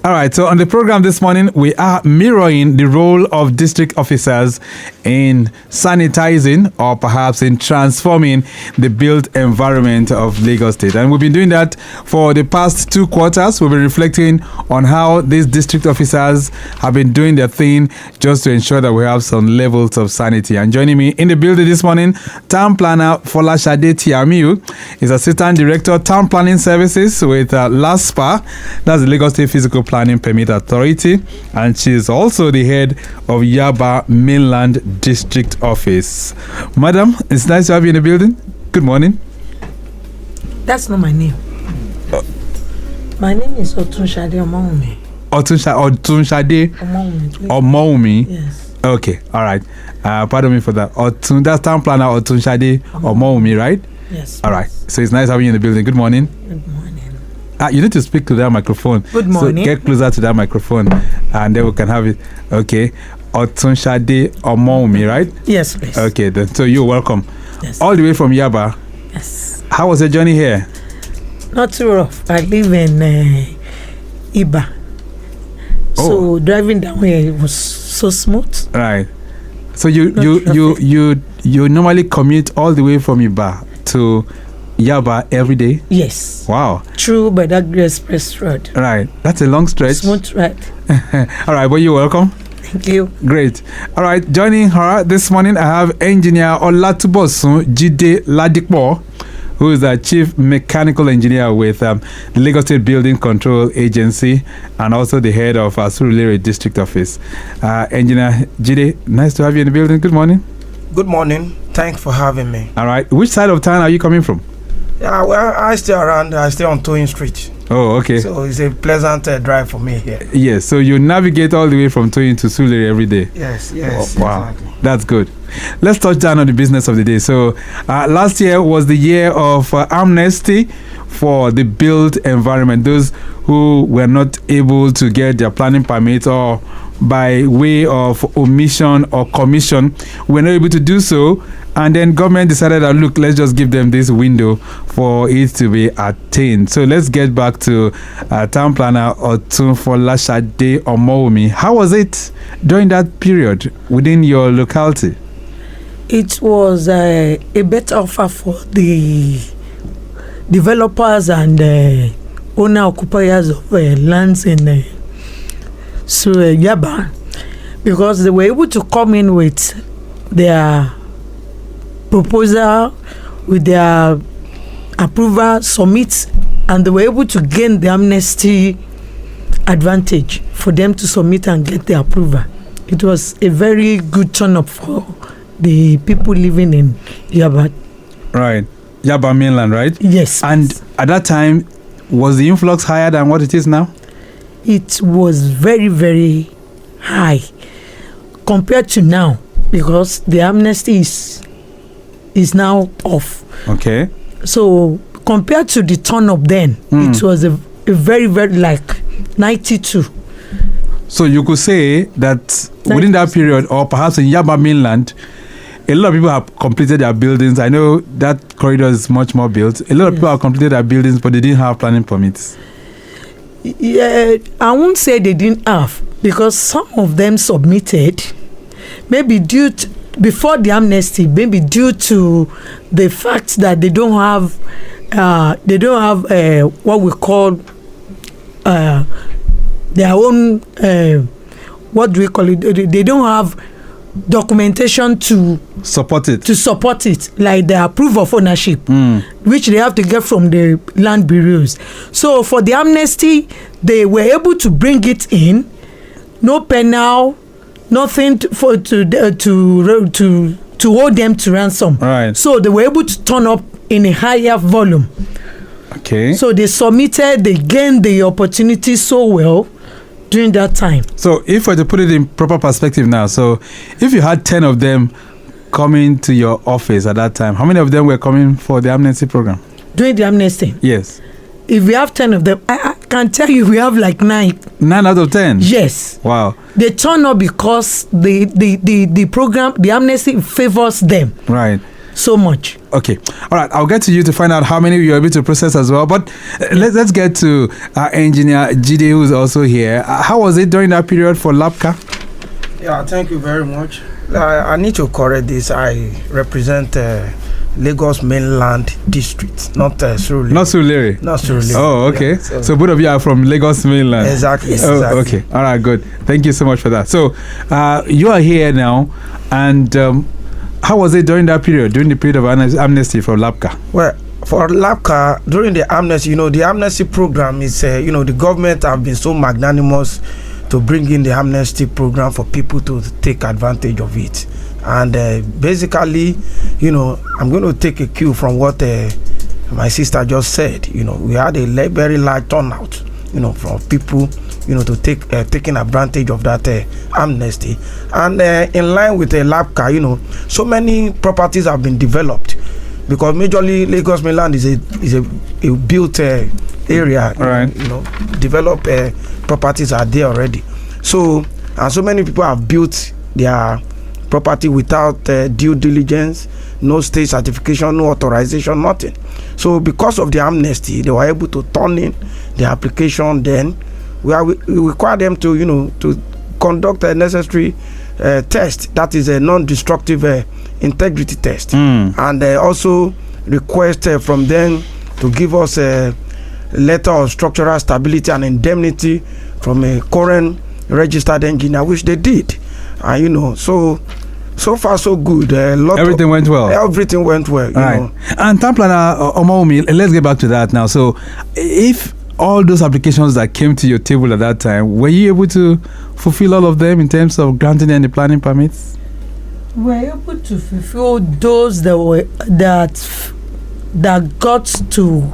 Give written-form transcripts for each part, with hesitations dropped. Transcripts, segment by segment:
All right, so on the program this morning, we are mirroring the role of district officers in sanitizing or perhaps in transforming the built environment of Lagos State. And we've been doing that for the past 2 quarters. We've been reflecting on how these district officers have been doing their thing just to ensure that we have some levels of sanity. And joining me in the building this morning, Town Planner Folashade Tiamiu is Assistant Director, Town Planning Services with LASPPPA, that's the Lagos State Physical Planning Permit Authority, and she is also the head of Yaba Mainland District Office. Madam, it's nice to have you in the building. Good morning. That's not my name. My name is Otunshade Omowunmi. Otunshade Omowunmi. Yes. Okay, all right. Pardon me for that. That's Town Planner Otunshade Omowunmi, right? Yes. All right. So it's nice having you in the building. Good morning. Good morning. You need to speak to that microphone. Good morning. So get closer to that microphone and then we can have it. Okay. Otunshade Omowunmi, right? Yes, please. Okay, then. So you're welcome. Yes. All the way from Yaba. Yes. How was your journey here? Not too rough. I live in Yaba. So driving down here was so smooth. Right. So you normally commute all the way from Yaba to Yaba every day? Yes. Wow. Through Badagry Express Road. Right. That's a long stretch. Smooth ride. All right, well, you're welcome. Thank you. Great. All right, joining her this morning, I have Engineer Olatunbosun Jide Ladipo, who is the Chief Mechanical Engineer with the Lagos State Building Control Agency and also the head of Surulere District Office. Engineer Jide, nice to have you in the building. Good morning. Good morning. Thanks for having me. All right. Which side of town are you coming from? Yeah, well, I stay around. I stay on Towing Street. Oh, okay. So it's a pleasant drive for me here. Yes. So you navigate all the way from Towing to Surulere every day. Yes. Oh, wow. Exactly. That's good. Let's touch down on the business of the day. So last year was the year of amnesty for the built environment. Those who were not able to get their planning permit or by way of omission or commission were not able to do so, and then government decided that look, let's just give them this window for it to be attained. So let's get back to Town Planner Folashade Omowunmi. How was it during that period within your locality? It was a better offer for the developers and owner occupiers of lands in Yaba, because they were able to come in with their proposal, with their approval, submit, and they were able to gain the amnesty advantage for them to submit and get the approval. It was a very good turn up for the people living in Yaba. Right. Yaba Mainland, right? Yes. And at that time, was the influx higher than what it is now? It was very, very high compared to now, because the amnesty is now off. Okay. So compared to the turn up then, it was a very, very like 92. So you could say that within that period, or perhaps in Yaba Mainland, a lot of people have completed their buildings. I know that corridor is much more built. A lot of people have completed their buildings, but they didn't have planning permits. Yeah, I won't say they didn't have, because some of them submitted, maybe before the amnesty, maybe due to the fact that they don't have what we call their own what do we call it? They don't have documentation to support it, like the approval of ownership, which they have to get from the land bureaus. So for the amnesty, they were able to bring it in, no penal, nothing to hold them to ransom. Right. So they were able to turn up in a higher volume. Okay. So they submitted, they gained the opportunity so well during that time. So if we're to put it in proper perspective now, so if you had 10 of them coming to your office at that time, how many of them were coming for the amnesty program? During the amnesty? Yes. If we have 10 of them, I can tell you we have like 9. 9 out of 10? Yes. Wow. They turn up because the program, the amnesty favors them. Right. so much. Okay. All right. I'll get to you to find out how many you're able to process as well. But let's get to our engineer, Jide, who's also here. How was it during that period for LASBCA? Yeah, thank you very much. I need to correct this. I represent Lagos Mainland District, not Surulere. Not Surulere. Not Surulere. Oh, okay. Yeah, so both of you are from Lagos Mainland. Exactly. Oh, okay. All right, good. Thank you so much for that. So you are here now, and how was it during that period, during the period of amnesty for LASBCA? Well, for LASBCA, during the amnesty, the amnesty program is, the government have been so magnanimous to bring in the amnesty program for people to take advantage of it. And basically, I'm going to take a cue from what my sister just said. We had a very large turnout, from people, to taking advantage of that amnesty. And in line with the LASBCA, so many properties have been developed, because majorly Lagos Mainland is a built area. Right. Developed properties are there already. So many people have built their property without due diligence, no state certification, no authorization, nothing. So because of the amnesty, they were able to turn in the application. Then we require them to to conduct a necessary test, that is a non-destructive integrity test, and also request from them to give us a letter of structural stability and indemnity from a current registered engineer, which they did. And so far so good. Everything went well. Everything went well. Right. And Town Planner Omowunmi, let's get back to that now. So if all those applications that came to your table at that time, were you able to fulfill all of them in terms of granting any planning permits? We were able to fulfill those that got to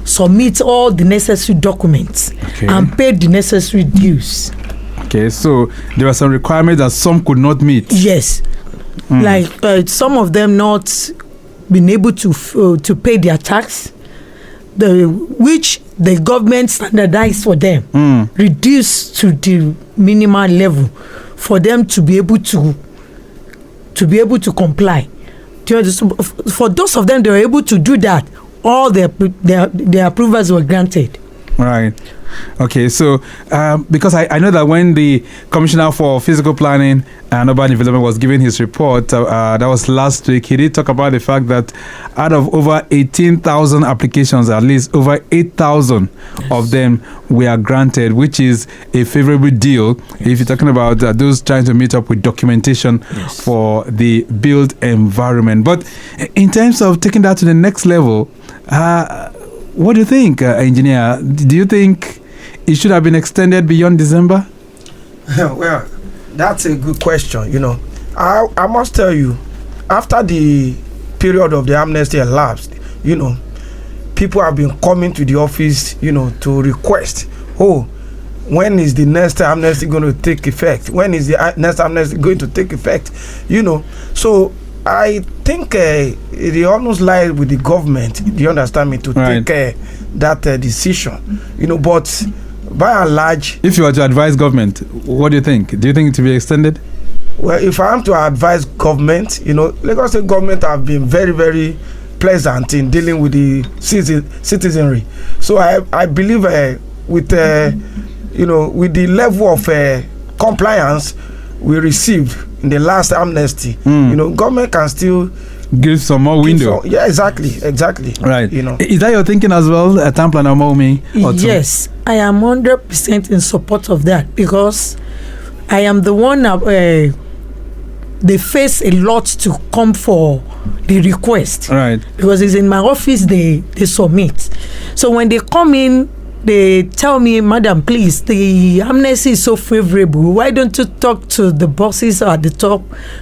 submit all the necessary documents, okay, and pay the necessary dues. Okay, so there were some requirements that some could not meet. Yes, like some of them not been able to pay their tax, which the government standardized for them, reduced to the minimal level for them to be able to comply. For those of them, they were able to do that. All their approvals were granted. Right. Okay, so because I know that when the Commissioner for Physical Planning and Urban Development was giving his report, that was last week, he did talk about the fact that out of over 18,000 applications, at least over 8,000 of them were granted, which is a favorable deal if you're talking about those trying to meet up with documentation for the built environment. But in terms of taking that to the next level, what do you think, engineer? Do you think it should have been extended beyond December? Well, that's a good question. I must tell you, after the period of the amnesty elapsed, people have been coming to the office, to request, when is the next amnesty going to take effect? When is the next amnesty going to take effect? So I think it almost lies with the government, do you understand me, to take that decision, but by and large, if you were to advise government, what do you think? Do you think it to be extended? Well, if I am to advise government, Lagos State government have been very, very pleasant in dealing with the citizenry. So I believe with the level of compliance we received in the last amnesty, government can still give some more window. Yeah, exactly. Right. Is that your thinking as well, Town Planner Omowunmi? Yes, I am 100% in support of that, because I am the one they face a lot to come for the request. Right. Because it's in my office they submit. So when they come in, they tell me, Madam, please, the amnesty is so favorable. Why don't you talk to the bosses at the top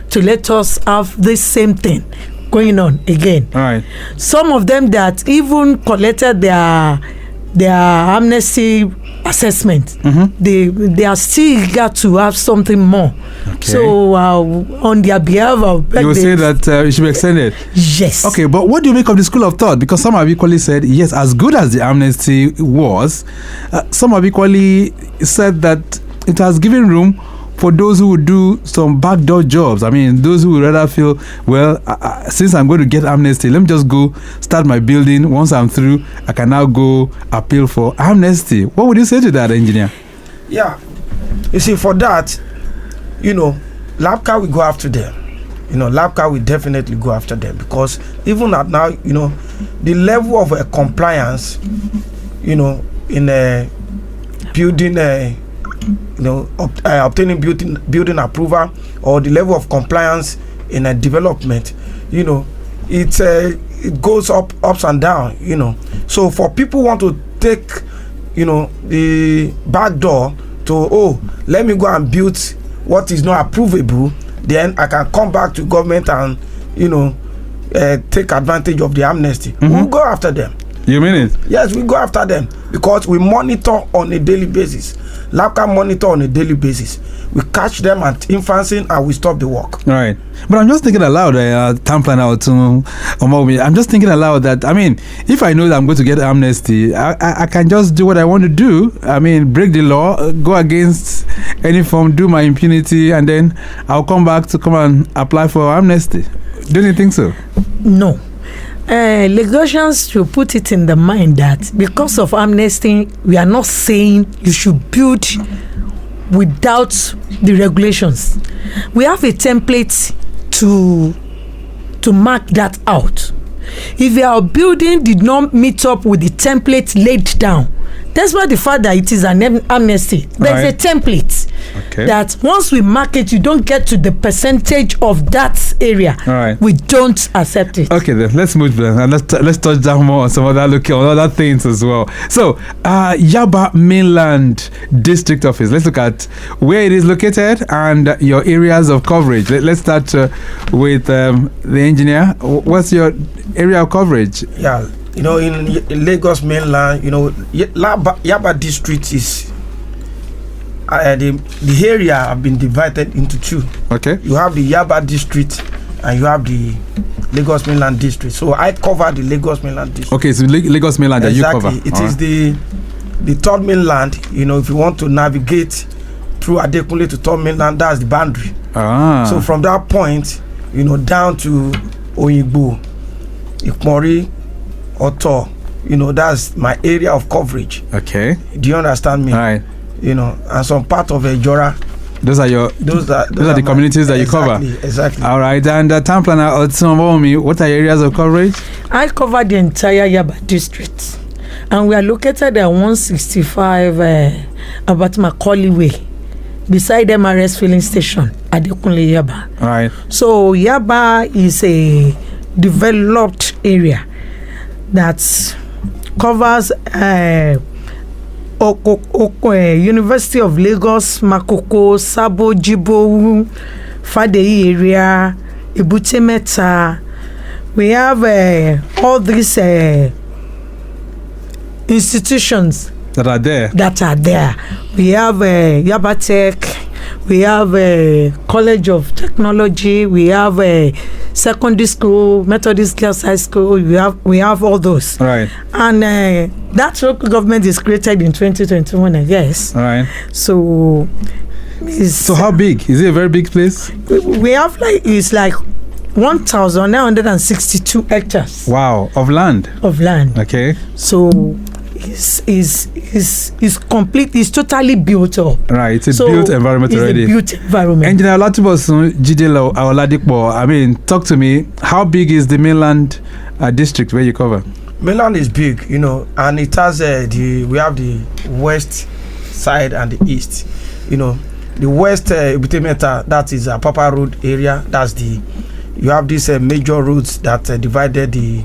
to let us have this same thing going on again? Right. Some of them that even collected their amnesty assessment, they are still got to have something more. Okay. So on their behalf, you will say that it should be extended. Yes. Okay, but what do you make of the school of thought? Because some have equally said, yes, as good as the amnesty was, some have equally said that it has given room for those who would do some backdoor jobs? I mean, those who would rather feel, well, since I'm going to get amnesty, let me just go start my building. Once I'm through, I can now go appeal for amnesty. What would you say to that, engineer? Yeah, you see, for that, LASBCA will go after them. LASBCA will definitely go after them, because even at now, the level of compliance, in a building, obtaining building approval, or the level of compliance in a development, it goes ups and down. So for people who want to take, the back door to, let me go and build what is not approvable, then I can come back to government and take advantage of the amnesty. We'll go after them. You mean it? Yes, we go after them, because we monitor on a daily basis. LASBCA monitor on a daily basis. We catch them at infancy and we stop the work. Right. But I'm just thinking aloud, town planner Omowunmi, I'm just thinking aloud that, I mean, if I know that I'm going to get amnesty, I can just do what I want to do. I mean, break the law, go against any form, do my impunity, and then I'll come back to come and apply for amnesty. Don't you think so? No. Lagosians should put it in the mind that because of amnesty, we are not saying you should build without the regulations. We have a template to mark that out. If your building did not meet up with the template laid down, that's why the fact that it is an amnesty. There's a template that once we mark it, you don't get to the percentage of that area. We don't accept it. Okay, then let's move then, and let's touch down more on some other other things as well. So, Yaba Mainland District Office. Let's look at where it is located and your areas of coverage. Let's start with the engineer. What's your area of coverage? Yeah. In Lagos Mainland, Yaba district is the area have been divided into two. Okay. You have the Yaba district and you have the Lagos Mainland district. So I cover the Lagos Mainland district. Okay, so Lagos Mainland that you cover. It is the third mainland. If you want to navigate through Adekunle to third mainland, that's the boundary. So from that point, down to Oyigbo, Ikmori, Otor, that's my area of coverage. Okay. Do you understand me? Right. And some part of Ejora. Those are the communities that you cover. Exactly. All right. And town planner Oteri, what are your areas of coverage? I cover the entire Yaba district, and we are located at 165 about Macaulay Way, beside MRS filling station at Adekunle Yaba. All right. So Yaba is a developed area that covers University of Lagos, Makoko, Sabo, Jibo, Fadeyi area, Ebute Meta. We have all these institutions that are there. We have Yaba Tech. We have a College of Technology. We have a secondary school, Methodist Girls High School. We have all those. Right. And that local government is created in 2021, I guess. Right. So how big? Is it a very big place? We have it's like 1,962 hectares. Wow, of land. Okay. So is complete, is totally built up. Right, it's a built environment already. It's a built environment. Engineer Olatunbosun, Jide or Ladipo, I mean, talk to me. How big is the mainland district where you cover? Mainland is big, and it has we have the west side and the east. The west Ebute-Metta, that is a Papa Road area. You have these major roads that divided the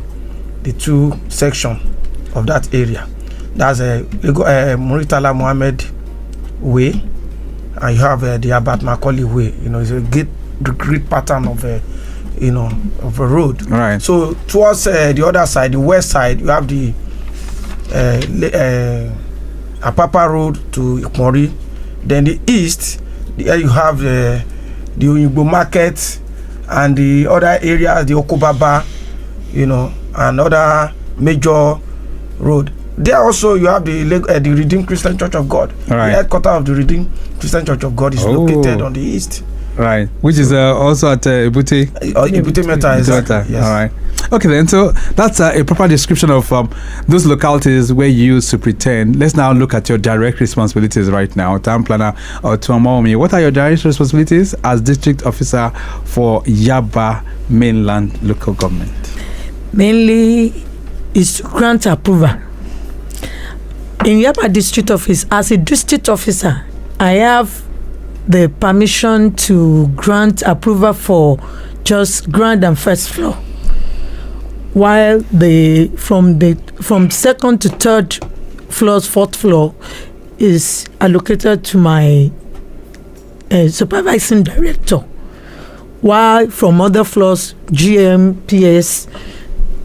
two sections of that area. That's Muritala Mohammed Way, and you have the Abat Macaulay Way. It's a great pattern of of a road. Right. So towards the other side, the west side, you have the Apapa Road to Ikmori. Then the east, you have the Oyigbo Market and the other areas, the Okobaba, and other major road. there also you have the Redeemed Christian Church of God. All right. The headquarters of the Redeemed Christian Church of God is located on the east. Right, which is also at Ebute. Ebute Meta, exactly. Yes. All right. Okay, then. So that's a proper description of those localities where you used to pretend. Let's now look at your direct responsibilities right now. Town planner Omowunmi, what are your direct responsibilities as district officer for Yaba Mainland local government? Mainly is to grant approval. In Yaba district office, as a district officer, I have the permission to grant approval for just ground and first floor, while from second to third floors, fourth floor is allocated to my supervising director, while from other floors GM, PS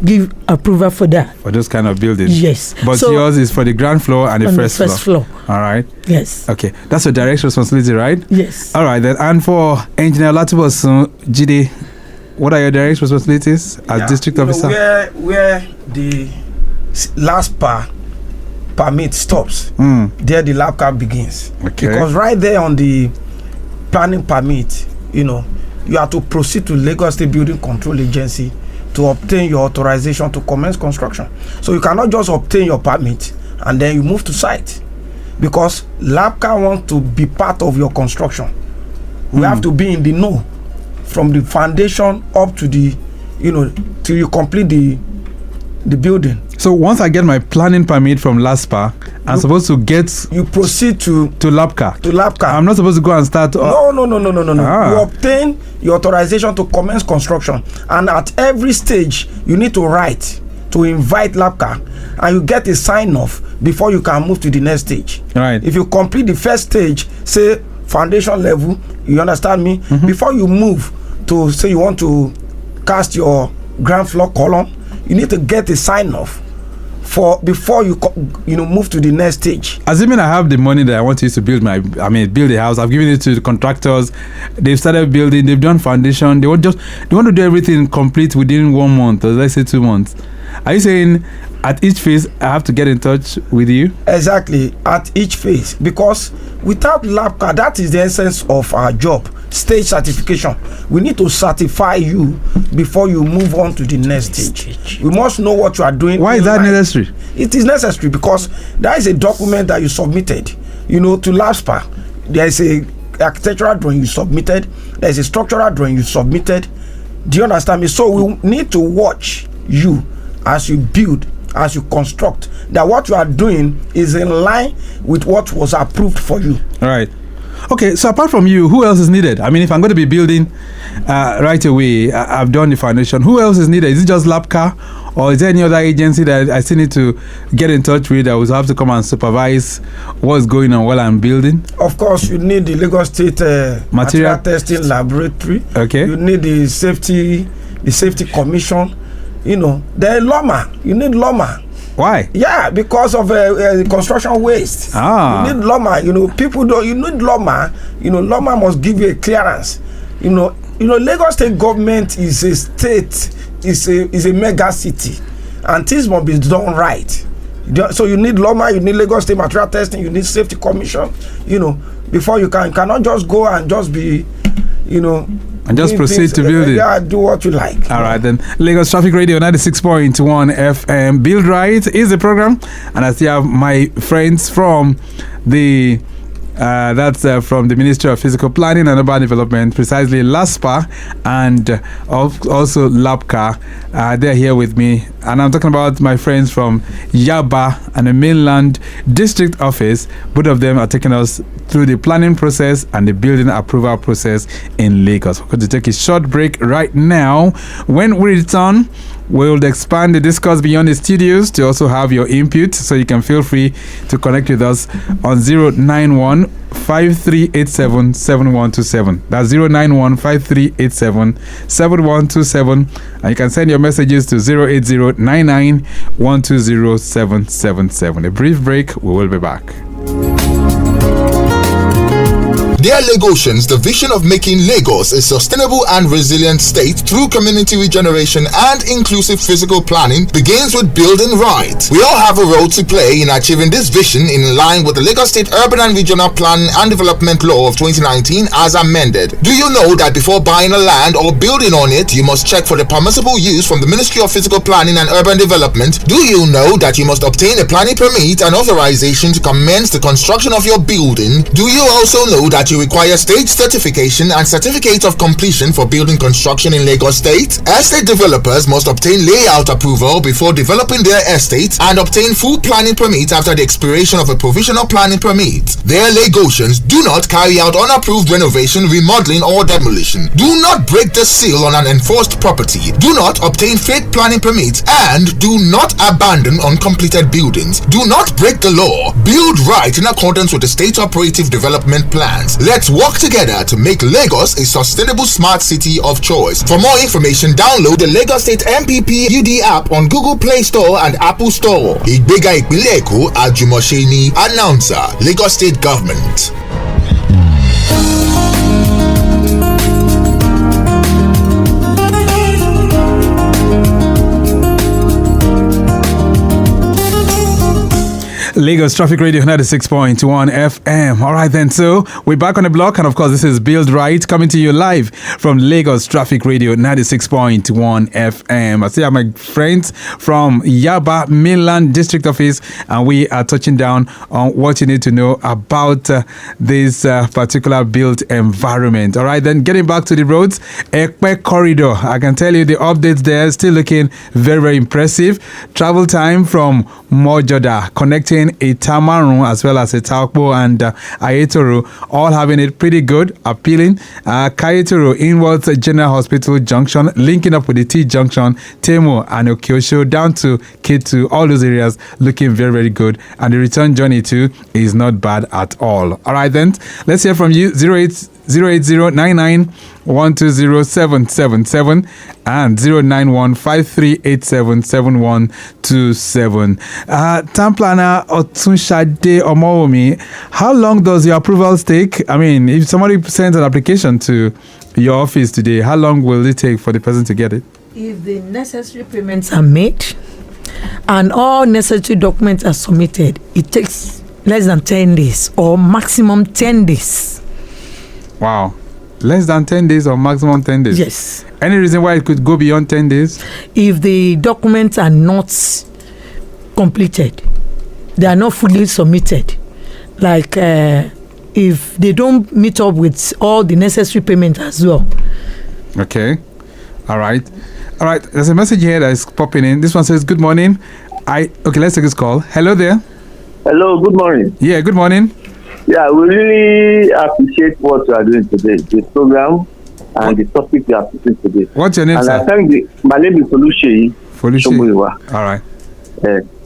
give approval for that. For those kind of buildings? Yes. But so yours is for the ground floor and the first floor. All right. Yes. Okay. That's your direct responsibility, right? Yes. Uh, All right then. And for Engineer Olatunbosun, Jide, what are your direct responsibilities as district officer? Where the LASPPPA permit stops, there the LASBCA begins. Okay. Because right there on the planning permit, you have to proceed to Lagos State Building Control Agency to obtain your authorization to commence construction. So you cannot just obtain your permit and then you move to site, because LASBCA wants to be part of your construction. We have to be in the know from the foundation up to the, till you complete the building. So once I get my planning permit from LASPPPA, I'm supposed to get... You proceed to LASBCA. To LASBCA. I'm not supposed to go and start... No. You obtain your authorization to commence construction. And at every stage, you need to write to invite LASBCA. And you get a sign-off before you can move to the next stage. Right. If you complete the first stage, say foundation level, you understand me? Before you move to, say you want to cast your ground floor column, you need to get a sign-off before you move to the next stage. Assuming I have the money that I want to use to build build a house, I've given it to the contractors, they've started building, they've done foundation, they want to do everything complete within 1 month, or let's say 2 months. Are you saying at each phase I have to get in touch with you? Exactly, at each phase, because without LASBCA, that is the essence of our job. Stage certification. We need to certify you before you move on to the next stage. We must know what you are doing. Why is that necessary? It is necessary because that is a document that you submitted, to LASPPPA. There is a architectural drawing you submitted. There is a structural drawing you submitted. Do you understand me? So we need to watch you as you build, as you construct, that what you are doing is in line with what was approved for you. All right. Okay, so apart from you, who else is needed? I mean, if I'm going to be building right away, I've done the foundation. Who else is needed? Is it just LASBCA, or is there any other agency that I still need to get in touch with that will have to come and supervise what's going on while I'm building? Of course, you need the Lagos State Material Testing Laboratory. Okay. You need the safety commission. The LOMA. You need LOMA. Why? Yeah, because of construction waste. You need LOMA. People don't. You need LOMA. LOMA must give you a clearance. Lagos State government is a state. Is a mega city, and things must be done right. So you need LOMA. You need Lagos State Material Testing. You need Safety Commission. Before you cannot just go and just be, and just proceed to build it. Yeah, do what you like. All right, then. Lagos Traffic Radio 96.1 FM. Build Right is the program. And I still have my friends from the from the Ministry of Physical Planning and Urban Development, precisely LASPPPA and also LASBCA. They're here with me. And I'm talking about my friends from Yaba and the Mainland District Office. Both of them are taking us through the planning process and the building approval process in Lagos. We're going to take a short break right now. When we return, we'll expand the discourse beyond the studios to also have your input, so you can feel free to connect with us on 091 5387 7127. That's 091 5387 7127. And you can send your messages to 080 99 120 777. A brief break, we will be back. Dear Lagosians, the vision of making Lagos a sustainable and resilient state through community regeneration and inclusive physical planning begins with building right. We all have a role to play in achieving this vision in line with the Lagos State Urban and Regional Planning and Development Law of 2019 as amended. Do you know that before buying a land or building on it, you must check for the permissible use from the Ministry of Physical Planning and Urban Development? Do you know that you must obtain a planning permit and authorization to commence the construction of your building? Do you also know that you require state certification and certificate of completion for building construction in Lagos State? Estate developers must obtain layout approval before developing their estate and obtain full planning permit after the expiration of a provisional planning permit. Their Lagosians, do not carry out unapproved renovation, remodeling or demolition. Do not break the seal on an enforced property. Do not obtain fake planning permits and do not abandon uncompleted buildings. Do not break the law. Build right in accordance with the state operative development plans. Let's work together to make Lagos a sustainable smart city of choice. For more information, download the Lagos State MPP UD app on Google Play Store and Apple Store. Ìgbéga ìpínlẹ̀ Èkó, àjùmọ̀ṣe ni. Announcer, Lagos State Government. Lagos Traffic Radio 96.1 FM. All right, then. So we're back on the block. And of course, this is Build Right coming to you live from Lagos Traffic Radio 96.1 FM. I see my friends from Yaba, Mainland District Office, and we are touching down on what you need to know about this particular built environment. All right, then getting back to the roads, Ekpe Corridor. I can tell you the updates there still looking very, very impressive. Travel time from Mojoda connecting Itamarun as well as Itakpo and Ayetoro, all having it pretty good, appealing. Kayetoro inwards General Hospital Junction, linking up with the T Junction, Temo and Okyosho down to K2, all those areas looking very, very good. And the return journey too is not bad at all. All right, then, let's hear from you. 08099120777 and 09153877127. Town planner Otunshade Omowunmi, how long does your approvals take? I mean, if somebody sends an application to your office today, how long will it take for the person to get it? If the necessary payments are made and all necessary documents are submitted, it takes less than 10 days or maximum 10 days. Wow. Less than 10 days or maximum 10 days? Yes. Any reason why it could go beyond 10 days? If the documents are not completed, they are not fully submitted. Like if they don't meet up with all the necessary payments as well. Okay. All right. All right. There's a message here that is popping in. This one says, good morning. Okay, let's take this call. Hello there. Hello, good morning. Yeah, good morning. Yeah, we really appreciate what you are doing today, the program and the topic you are putting today. What's your name, and sir? I thank my name is Oluseyi. All right.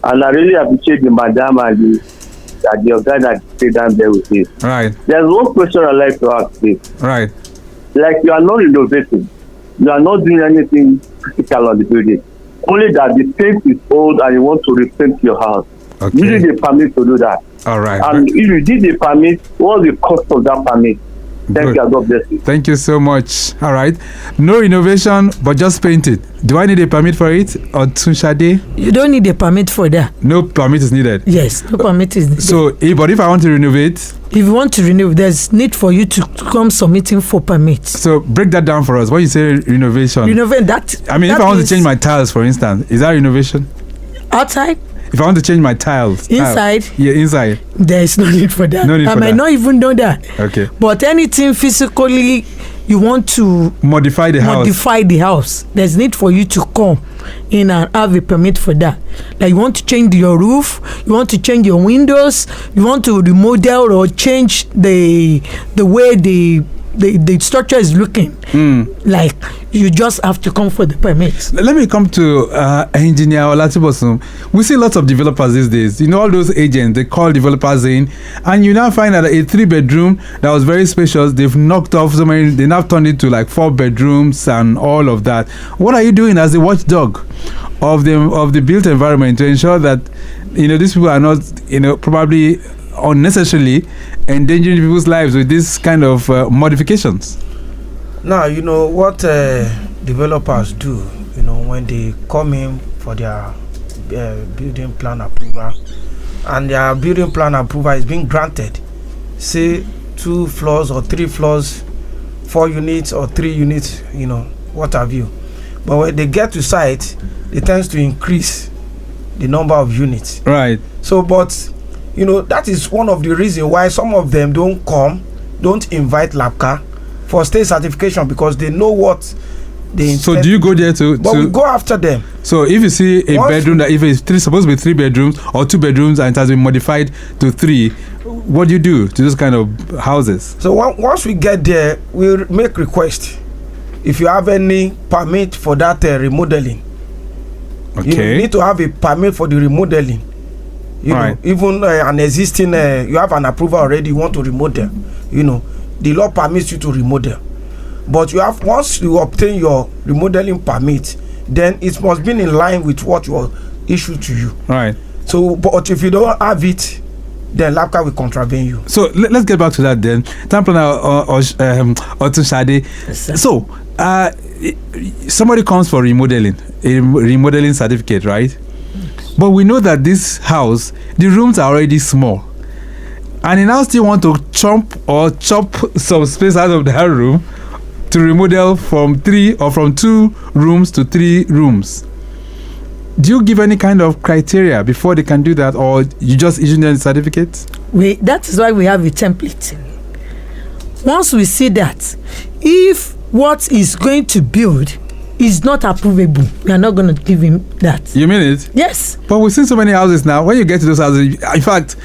And I really appreciate the madam and the guy that stayed down there with you. Right. There's one question I'd like to ask you. Right. Like, you are not renovating. You are not doing anything physical on the building. Only that the paint is old and you want to repaint your house. Okay. You need a permit to do that. All right. And if you did the permit, what's the cost of that permit? Thank you. God bless you. Thank you so much. All right. No renovation, but just painted. Do I need a permit for it? Or Otunshade? You don't need a permit for that. No permit is needed. Yes, no permit is needed. So, but if I want to renovate? If you want to renew, there's need for you to come submitting for permits. So break that down for us. When you say renovation, renovate that. I mean, if I want to change my tiles, for instance, is that renovation? Outside? If I want to change my tiles inside, yeah, inside, there is no need for that. No need I for might that. not even know that. Okay. But anything physically you want to modify the house, there's need for you to come in and have a permit for that. Like, you want to change your roof, you want to change your windows, you want to remodel or change the way the structure is looking. Like, you just have to come for the permit. Let me come to engineer Olatunbosun. We see lots of developers these days. You know, all those agents, they call developers in, and you now find that a 3-bedroom that was very spacious, they've knocked off so many, they now turned it to like 4 bedrooms and all of that. What are you doing as a watchdog of the built environment to ensure that, you know, these people are not, you know, probably unnecessarily endangering people's lives with this kind of modifications? Now, you know what developers do, you know, when they come in for their building plan approval, and their building plan approval is being granted, say 2 floors or 3 floors, 4 units or 3 units, you know, what have you. But when they get to site, they tend to increase the number of units. Right. So, but, you know, that is one of the reasons why some of them don't invite LASBCA for state certification, because they know what they intend. So do you go there to? But we go after them. So if you see a bedroom that if it's supposed to be 3 bedrooms or 2 bedrooms and it has been modified to 3, what do you do to those kind of houses? So once we get there, we'll make request. If you have any permit for that remodeling, okay, you need to have a permit for the remodeling. You know, even an existing, you have an approval already, you want to remodel, you know, the law permits you to remodel. But you have, once you obtain your remodeling permit, then it must be in line with what was issued to you. Right. So, but if you don't have it, then LASBCA will contravene you. So let's get back to that then. Town planner Otunshade. So somebody comes for remodeling, a remodeling certificate, right? But we know that this house, the rooms are already small, and he now still want to chop some space out of that room to remodel from 3 or from 2 rooms to 3 rooms. Do you give any kind of criteria before they can do that, or you just issue them certificates? That is why we have a template. Once we see that, if what is going to build is not approvable, we are not going to give him that. You mean it? Yes. But we've seen so many houses now. When you get to those houses, in fact,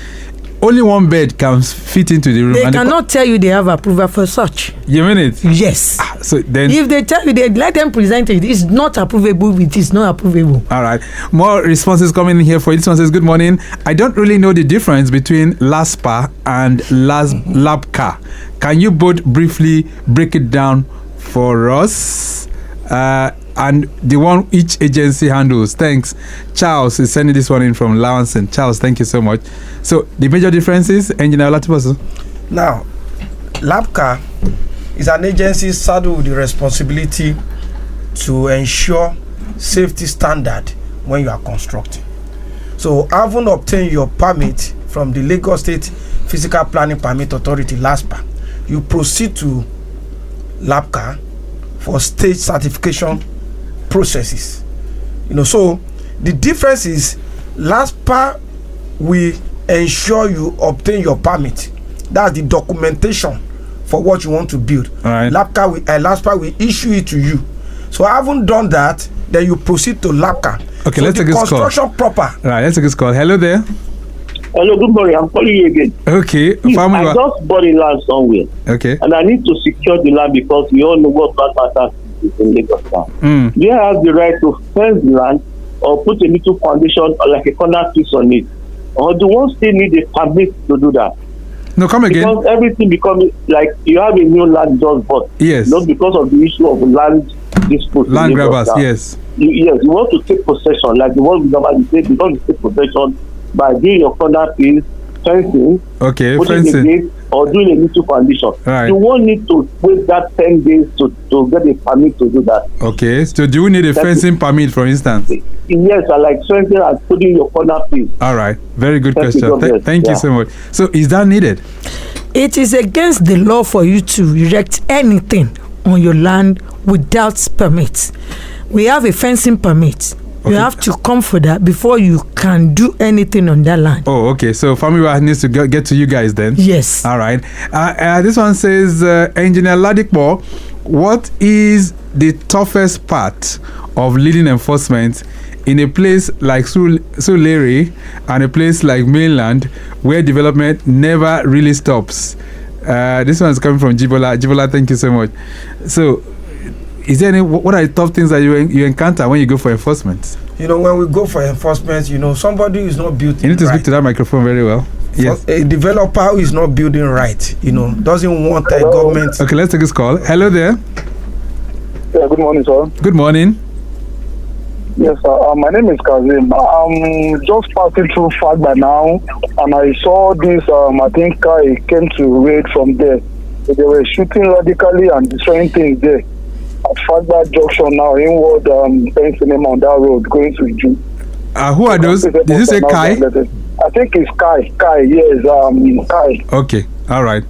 only 1 bed can fit into the room. They cannot tell you they have approval for such. You mean it? Yes. So then, if they tell you, they let them present it. It's not approvable. It is not approvable. All right. More responses coming in here for you. This one says, good morning. I don't really know the difference between LASPPPA and LASBCA. Can you both briefly break it down for us? And the one each agency handles. Thanks. Charles is sending this one in from Lawanson. Charles, thank you so much. So the major differences, Engineer Olatunbosun. Now, LASBCA is an agency saddled with the responsibility to ensure safety standard when you are constructing. So, having obtained your permit from the Lagos State Physical Planning Permit Authority, LASPPPA, you proceed to LASBCA for state certification processes. You know, so the difference is LASPPPA will ensure you obtain your permit. That's the documentation for what you want to build. All right. LASPPPA will issue it to you. So I haven't done that, then you proceed to LASBCA. Okay, so let's take this call. Construction proper. Right, let's take this call. Hello there. Hello, good morning. I'm calling you again. Okay. Please, I just bought a land somewhere. Okay. And I need to secure the land because we all know what matters is in Lagos now. Do I have the right to fence the land or put a little foundation or like a corner piece on it? Or do one still need a permit to do that? No, come again. Because everything becomes like you have a new land just bought. Yes. Not because of the issue of land dispute. Land grabbers, yes. You want to take possession, like the one we normally say, you want to take possession by doing your corner piece, fencing, putting a gate, or doing a little foundation. Right. You won't need to wait that 10 days to get a permit to do that. Okay, so do you need a fencing permit, for instance? Yes, I like fencing and putting your corner piece. All right, very good question. Thank you so much. So is that needed? It is against the law for you to erect anything on your land without permit. We have a fencing permit. You have to come for that before you can do anything on that land. Oh, okay. So family needs to get to you guys then. Yes. All right. This one says, Engineer Ladipo, what is the toughest part of leading enforcement in a place like Surulere and a place like Mainland where development never really stops? This one is coming from Jibola. Jibola, thank you so much. So, is there what are the tough things that you encounter when you go for enforcement? You know, when we go for enforcement, you know, somebody is not building. You need to right. speak to that microphone very well. Yes. A developer who is not building right, you know, doesn't want a government. Okay, let's take this call. Hello there. Yeah, good morning, sir. Good morning. Yes, sir. My name is Kazim. I'm just passing through Fagba now, and I saw this, I think I came to raid from there. So they were shooting radically and destroying things there. At Fagba Junction now, inward Cinema on that road, going to June. Who are those? Did you say Kai? I think it's Kai. Kai, yes, Kai. Okay, all right.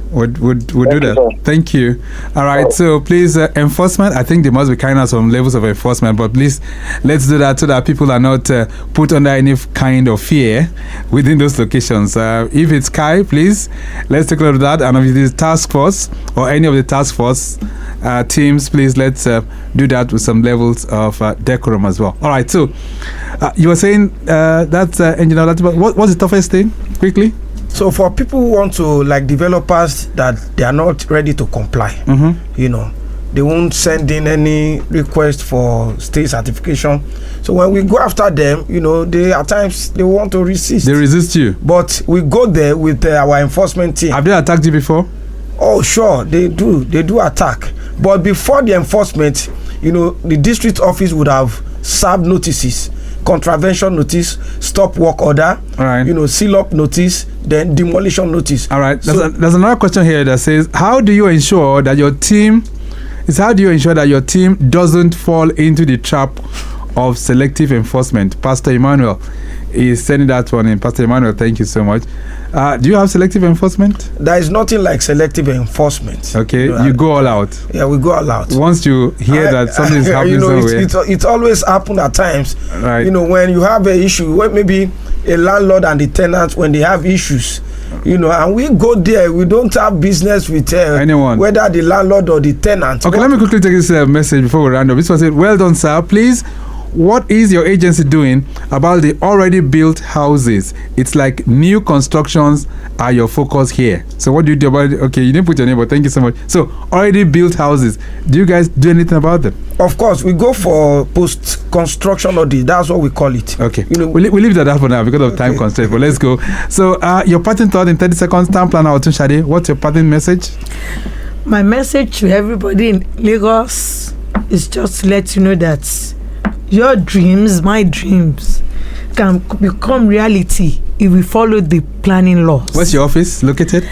We'll do that. Sir. Thank you. All right. So please, enforcement. I think there must be kind of some levels of enforcement, but please, let's do that so that people are not put under any kind of fear within those locations. If it's Kai, please, let's take a look at that. And if it is task force or any of the task force teams, please let's do that with some levels of decorum as well. All right. So you were saying that's engineer. What's the toughest thing? Quickly. So for people who want to, like developers that they are not ready to comply, you know, they won't send in any request for state certification. So when we go after them, you know, they at times they want to resist. They resist you. But we go there with our enforcement team. Have they attacked you before? Oh, sure, they do. They do attack. But before the enforcement, you know, the district office would have served notices. Contravention notice, stop work order, you know, seal up notice, then demolition notice. All right. There's another question here that says, how do you ensure that your team doesn't fall into the trap of selective enforcement? Pastor Emmanuel is sending that one in. Pastor Emmanuel, thank you so much. Do you have selective enforcement? There is nothing like selective enforcement. Okay, you go all out. Yeah, we go all out. Once you hear that something is happening somewhere. It's always happened at times. Right. You know, when you have an issue, when maybe a landlord and the tenant, when they have issues, you know, and we go there, we don't have business with anyone, whether the landlord or the tenant. Okay, let me quickly take this message before we round up. This was it. Well done, sir. Please, what is your agency doing about the already built houses? It's like new constructions are your focus here. So what do you do about it? Okay, you didn't put your name, but thank you so much. So already built houses, do you guys do anything about them? Of course, we go for post-construction audit. That's what we call it. Okay, you know, we'll leave that for now because of time constraint. But let's go. So your parting thought in 30 seconds. Town planner Otunshade, what's your parting message? My message to everybody in Lagos is just to let you know that your dreams, my dreams, can become reality if we follow the planning laws. Where's your office located?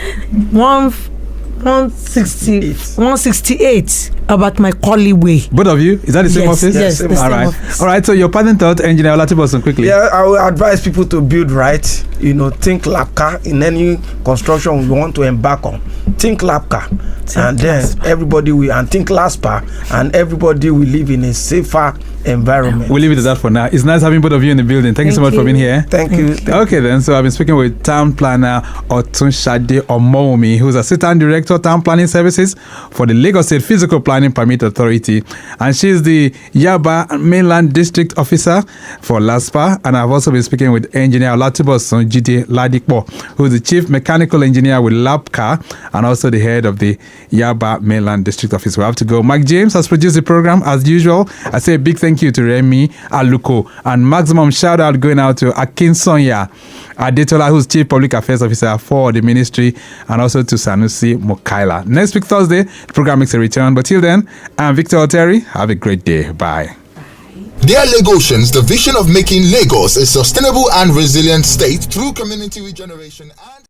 168 about my Collie Way. Both of you? Is that the same office? Yes, the all right. office. All right. So your parting thought, Engineer Olatunbosun, quickly. Yeah, I will advise people to build right. You know, think LASBCA in any construction we want to embark on. Think LASBCA, and then everybody will, and think LASPPPA, and everybody will live in a safer environment. We'll leave it at that for now. It's nice having both of you in the building. Thank you so much for being here. Thank you. Okay then, so I've been speaking with Town Planner Otunshade Omowunmi, who's Assistant Director Town Planning Services for the Lagos State Physical Planning Permit Authority, and she's the Yaba Mainland District Officer for LASPPPA. And I've also been speaking with Engineer Olatunbosun Jide Ladipo, who's the Chief Mechanical Engineer with LASBCA and also the head of the Yaba Mainland District Office. We have to go. Mike James has produced the program as usual. I say a big thank you to Remy Aluko, and maximum shout out going out to Akin Sonya Adetola, who's Chief Public Affairs Officer for the ministry, and also to Sanusi Mokaila. Next week Thursday, the program makes a return, but till then, I'm Victor Oteri. Have a great day. Bye. Dear Lagosians, the vision of making Lagos a sustainable and resilient state through community regeneration and